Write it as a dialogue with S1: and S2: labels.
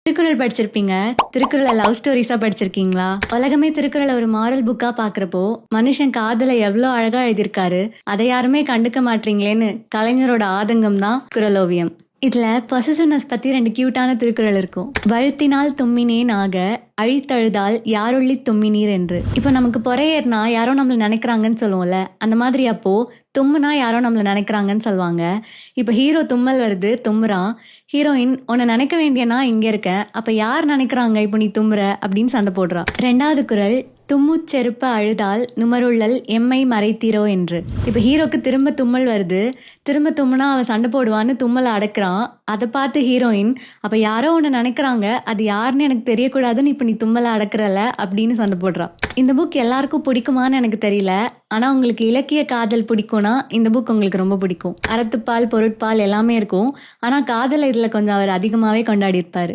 S1: திருக்குறள் படிச்சிருப்பீங்க. திருக்குறள லவ் ஸ்டோரீஸா படிச்சிருக்கீங்களா? உலகமே திருக்குறள ஒரு மாரல் புக்கா பார்க்குறப்போ, மனுஷன் காதல எவ்ளோ அழகா எழுதியிருக்காரு. அத யாருமே கண்டுக்க மாட்றீங்களேன்னு கலைஞரோட ஆதங்கம் தான் குறளோவியம். இதுல பொசசிவ்னஸ் பத்தி 2 கியூட்டான திருக்குறள் இருக்கும். "வழுத்தினால் தும்மினேன் ஆக, அழித்தழுதால் யாரொள்ளித் தும்மினீர்" என்று. இப்போ நமக்கு பொறையேறினா யாரோ நம்மள நெனைக்கிறாங்கன்னு சொல்லுவோம்ல, அந்த மாதிரி அப்போ தும்முனா யாரோ நம்மள நெனைக்கிறாங்கன்னு சொல்லுவாங்க. இப்போ ஹீரோ தும்மல் வருது, தும்முறான். ஹீரோயின் "உன்னை நினைக்க வேண்டிய நான் இங்க இருக்கேன். அப்ப யார் நினைக்கிறாங்க இப்போ நீ தும்முற?" அப்படின்னு சண்டை போடுறா. 2வது குறள் "தும்முச் செருப்ப அழுதால் நுமருள்ளல் எம்மை மறைத்தீரோ" என்று. இப்போ ஹீரோக்கு திரும்ப தும்மல் வருது. திரும்ப தும்முனா அவன் சண்டை போடுவான்னு தும்மலை அடக்குறான். அதை பார்த்து ஹீரோயின் "அப்ப யாரோ உன்னை நினைக்கிறாங்க, அது யாருன்னு எனக்கு தெரியக்கூடாதுன்னு இப்போ நீ தும்மலை அடக்குறல" அப்படின்னு சண்டை போடுறான். இந்த புக் எல்லாருக்கும் பிடிக்குமான்னு எனக்கு தெரியல. ஆனா உங்களுக்கு இலக்கிய காதல் பிடிக்கும்னா இந்த புக் உங்களுக்கு ரொம்ப பிடிக்கும். அறத்துப்பால், பொருட்பால் எல்லாமே இருக்கும். ஆனா காதல் இதுல கொஞ்சம் அவர் அதிகமாவே கொண்டாடி இருப்பாரு.